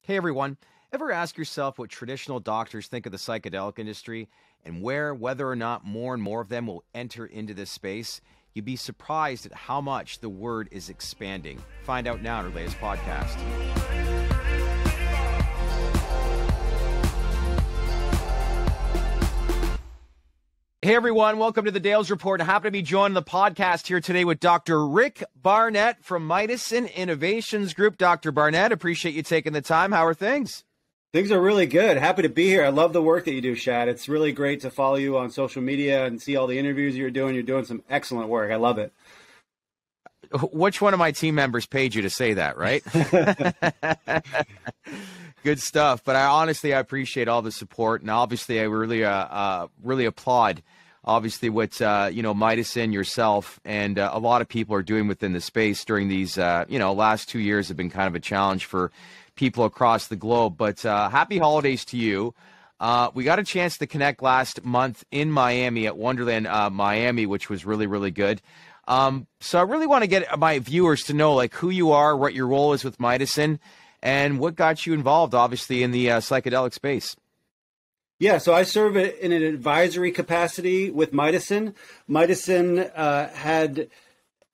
Hey everyone, ever ask yourself what traditional doctors think of the psychedelic industry and whether or not more and more of them will enter into this space? You'd be surprised at how much the word is expanding. Find out now in our latest podcast. Hey everyone, welcome to the Dales Report. I happen to be joined on the podcast here today with Dr. Rick Barnett from Mydecine Innovations Group. Dr. Barnett, appreciate you taking the time. How are things? Things are really good. Happy to be here. I love the work that you do, Shad. It's really great to follow you on social media and see all the interviews you're doing. You're doing some excellent work. I love it. Which one of my team members paid you to say that, right? Good stuff. But I appreciate all the support, and obviously I really applaud obviously what Mydecine, yourself, and a lot of people are doing within the space during these last 2 years have been kind of a challenge for people across the globe. But happy holidays to you. We got a chance to connect last month in Miami at Wonderland Miami, which was really, really good. So I really want to get my viewers to know like who you are, what your role is with Mydecine, and what got you involved, obviously, in the psychedelic space. Yeah, so I serve in an advisory capacity with Mydecine. Mydecine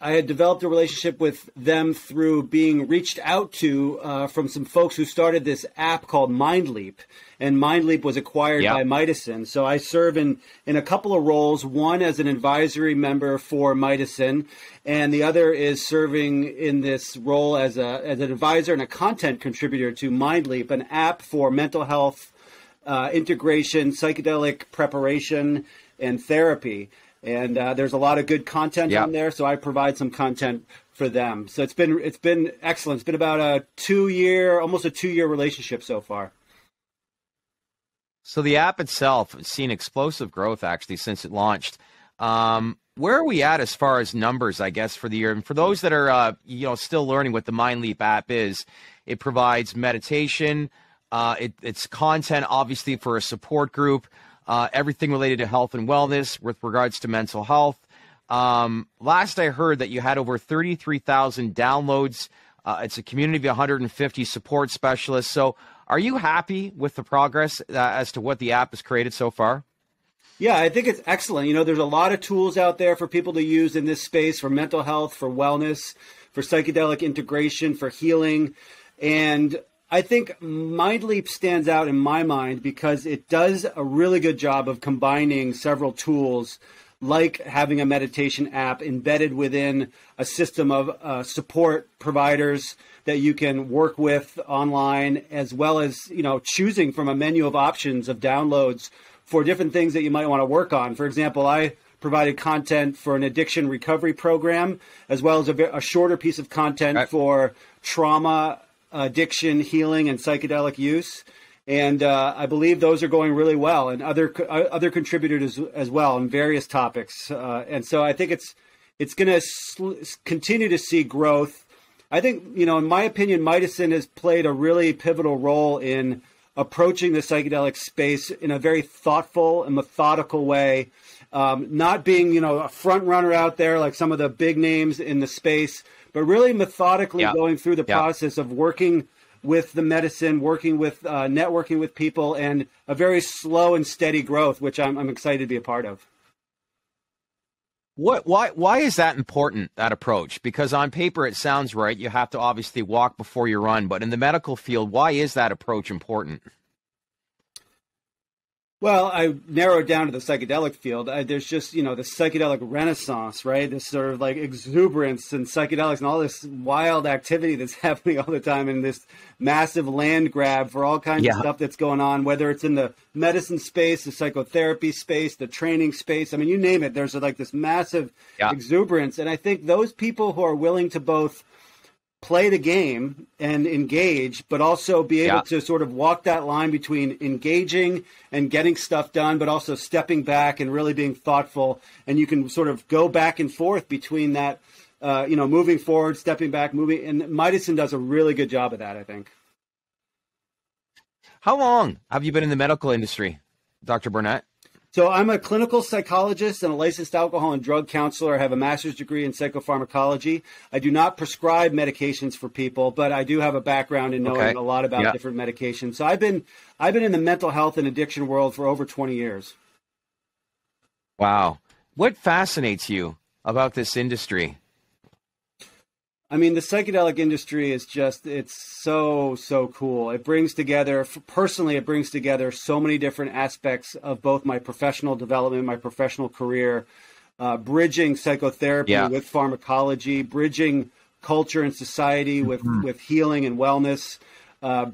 I had developed a relationship with them through being reached out to from some folks who started this app called Mindleap, and Mindleap was acquired by Mydecine. So I serve in a couple of roles, one as an advisory member for Mydecine, and the other is serving in this role as an advisor and a content contributor to Mindleap, an app for mental health integration, psychedelic preparation, and therapy. And there's a lot of good content on there, so I provide some content for them. So it's been excellent. It's been about almost a 2-year relationship so far. So the app itself has seen explosive growth actually since it launched. Where are we at as far as numbers, I guess, for the year? And for those that are still learning what the Mindleap app is, it provides meditation. It's content, obviously, for a support group. Everything related to health and wellness with regards to mental health. Last I heard that you had over 33,000 downloads. It's a community of 150 support specialists. So are you happy with the progress as to what the app has created so far? Yeah, I think it's excellent. There's a lot of tools out there for people to use in this space for mental health, for wellness, for psychedelic integration, for healing. And I think Mindleap stands out in my mind because it does a really good job of combining several tools, like having a meditation app embedded within a system of support providers that you can work with online, as well as choosing from a menu of options of downloads for different things that you might want to work on. For example, I provided content for an addiction recovery program, as well as a shorter piece of content for trauma, addiction, healing, and psychedelic use. And I believe those are going really well, and other contributors as well in various topics. And so I think it's going to continue to see growth. I think, in my opinion, Mydecine has played a really pivotal role in approaching the psychedelic space in a very thoughtful and methodical way, not being, a front runner out there like some of the big names in the space, but really methodically going through the process of working with the medicine, working with networking with people, and a very slow and steady growth, which I'm excited to be a part of. Why is that important, that approach? Because on paper it sounds right. You have to obviously walk before you run. But in the medical field, why is that approach important? Well, I narrowed down to the psychedelic field. There's just, the psychedelic renaissance, right? This sort of like exuberance and psychedelics and all this wild activity that's happening all the time, and this massive land grab for all kinds of stuff that's going on, whether it's in the medicine space, the psychotherapy space, the training space. I mean, you name it. There's like this massive exuberance. And I think those people who are willing to both play the game and engage, but also be able to sort of walk that line between engaging and getting stuff done, but also stepping back and really being thoughtful. And you can sort of go back and forth between that, moving forward, stepping back, moving. And Mydecine does a really good job of that, I think. How long have you been in the medical industry, Dr. Barnett? So I'm a clinical psychologist and a licensed alcohol and drug counselor. I have a master's degree in psychopharmacology. I do not prescribe medications for people, but I do have a background in knowing a lot about different medications. So I've been in the mental health and addiction world for over 20 years. Wow. What fascinates you about this industry? I mean, the psychedelic industry is just, it's so cool. It brings together, personally, it brings together so many different aspects of both my professional development, my professional career, bridging psychotherapy with pharmacology, bridging culture and society with healing and wellness,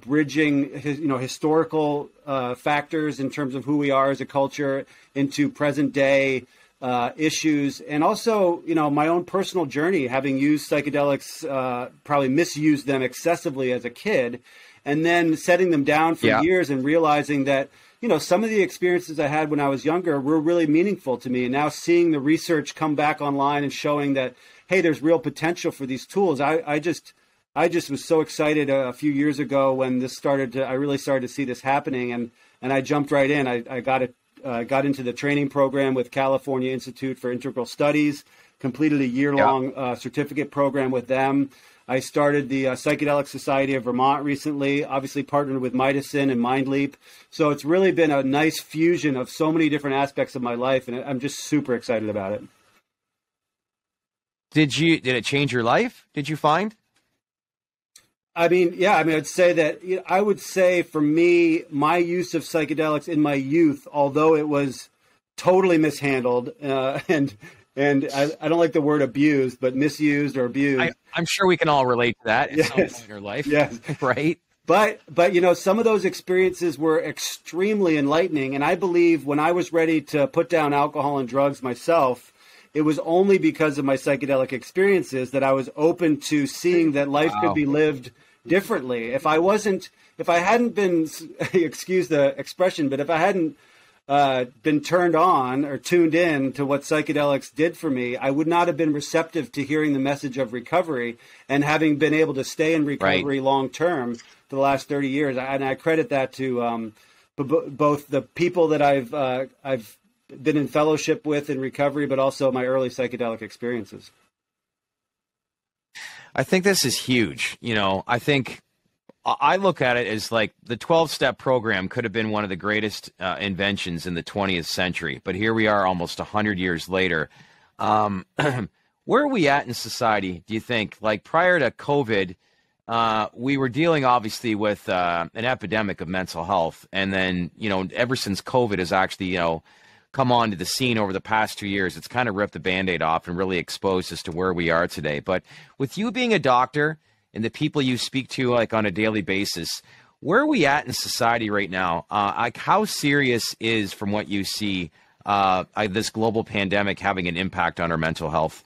bridging, historical factors in terms of who we are as a culture into present day issues, and also, my own personal journey, having used psychedelics, probably misused them excessively as a kid, and then setting them down for years and realizing that, some of the experiences I had when I was younger were really meaningful to me. And now seeing the research come back online and showing that, hey, there's real potential for these tools. I just was so excited a few years ago when this I really started to see this happening, and I jumped right in. I got into the training program with California Institute for Integral Studies, completed a year-long certificate program with them. I started the Psychedelic Society of Vermont recently, obviously partnered with Mydecine and Mindleap. So it's really been a nice fusion of so many different aspects of my life, and I'm just super excited about it. Did it change your life, did you find? I'd say that, I would say for me, my use of psychedelics in my youth, although it was totally mishandled, and I don't like the word abused, but misused or abused. I'm sure we can all relate to that at some point in our life. Yes. Right. But some of those experiences were extremely enlightening. And I believe when I was ready to put down alcohol and drugs myself, it was only because of my psychedelic experiences that I was open to seeing that life could be lived differently. If I hadn't been, excuse the expression, but if I hadn't been turned on or tuned in to what psychedelics did for me, I would not have been receptive to hearing the message of recovery and having been able to stay in recovery long term for the last 30 years. And I credit that to both the people that I've been in fellowship with in recovery, but also my early psychedelic experiences. I think this is huge. I think I look at it as like the 12-step program could have been one of the greatest inventions in the 20th century. But here we are almost 100 years later. Where are we at in society, do you think? Like prior to COVID, we were dealing obviously with an epidemic of mental health. And then, ever since COVID has actually, come onto the scene over the past 2 years, it's kind of ripped the Band-Aid off and really exposed us to where we are today. But with you being a doctor and the people you speak to like on a daily basis, where are we at in society right now? Like how serious is, from what you see, this global pandemic having an impact on our mental health?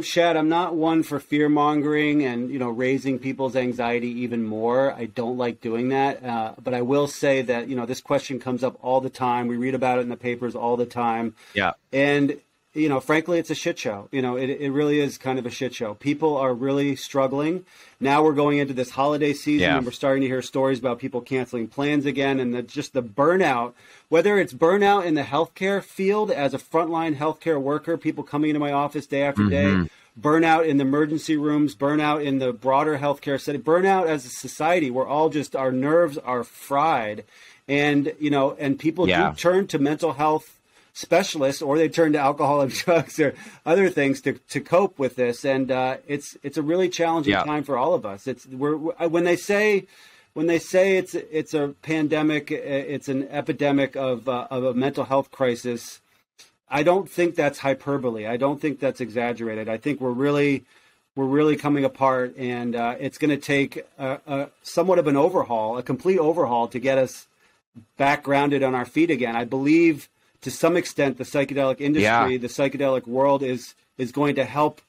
Shad, I'm not one for fear mongering and, raising people's anxiety even more. I don't like doing that. But I will say that, this question comes up all the time. We read about it in the papers all the time. Yeah. And, frankly, it's a shit show. It really is kind of a shit show. People are really struggling. Now we're going into this holiday season and we're starting to hear stories about people canceling plans again, and just the burnout, whether it's burnout in the healthcare field as a frontline healthcare worker, people coming into my office day after day, burnout in the emergency rooms, burnout in the broader healthcare setting, burnout as a society. We're all just, our nerves are fried. And, and people do turn to mental health specialists, or they turn to alcohol and drugs or other things to cope with this. And it's a really challenging time for all of us. When they say it's a pandemic, it's an epidemic of a mental health crisis, I don't think that's hyperbole. I don't think that's exaggerated. I think we're really coming apart, and it's going to take somewhat of an overhaul, a complete overhaul, to get us back grounded on our feet again. I believe to some extent the psychedelic industry, the psychedelic world is going to help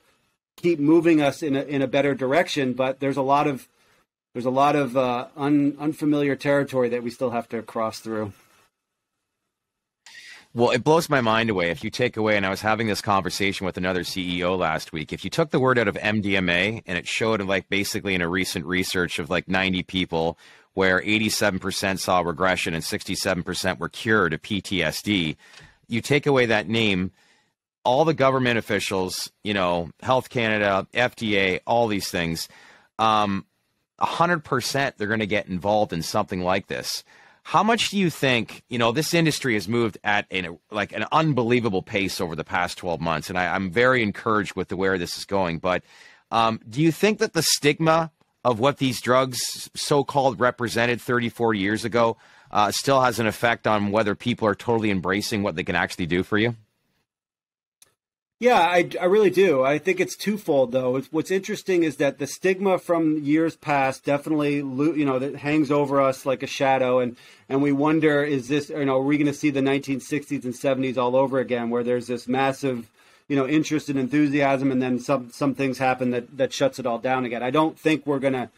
keep moving us in a better direction. But there's a lot of unfamiliar territory that we still have to cross through. Well, it blows my mind away. If you take away, and I was having this conversation with another CEO last week, if you took the word out of MDMA and it showed like basically in a recent research of like 90 people where 87% saw regression and 67% were cured of PTSD, you take away that name, all the government officials, you know, Health Canada, FDA, all these things, 100% they're going to get involved in something like this. How much do you think, you know, this industry has moved at an unbelievable pace over the past 12 months, and I'm very encouraged with where this is going. But do you think that the stigma of what these drugs so-called represented 30, 40 years ago still has an effect on whether people are totally embracing what they can actually do for you? Yeah, I really do. I think it's twofold, though. What's interesting is that the stigma from years past definitely, you know, that hangs over us like a shadow, and we wonder, is this, you know, are we going to see the 1960s and 70s all over again, where there's this massive, you know, interest and enthusiasm, and then some things happen that shuts it all down again. I don't think we're gonna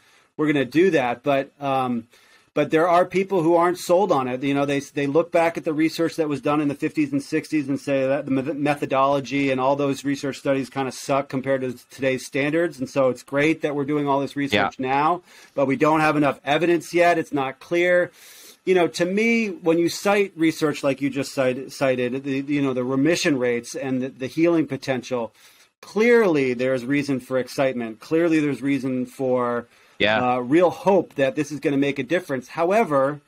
do that, but there are people who aren't sold on it. You know, they look back at the research that was done in the 50s and 60s and say that the methodology and all those research studies kind of suck compared to today's standards. And so it's great that we're doing all this research now, but we don't have enough evidence yet. It's not clear. You know, to me, when you cite research like you just cited, the remission rates and the healing potential, clearly there's reason for excitement. Clearly there's reason for real hope that this is going to make a difference. However,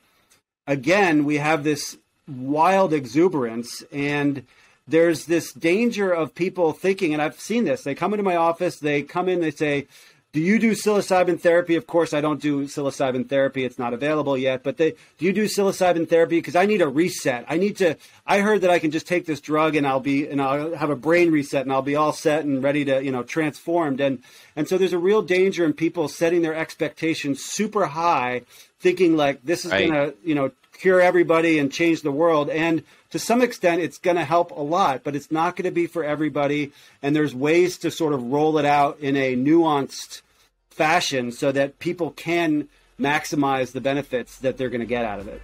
again, we have this wild exuberance, and there's this danger of people thinking, and I've seen this, they come into my office, they come in, they say, do you do psilocybin therapy? Of course, I don't do psilocybin therapy. It's not available yet. But do you do psilocybin therapy? Because I need a reset. I heard that I can just take this drug and I'll have a brain reset and I'll be all set and ready to, you know, transformed. And so there's a real danger in people setting their expectations super high, thinking like this is going to, you know, cure everybody and change the world. And to some extent, it's going to help a lot, but it's not going to be for everybody. And there's ways to sort of roll it out in a nuanced fashion so that people can maximize the benefits that they're going to get out of it.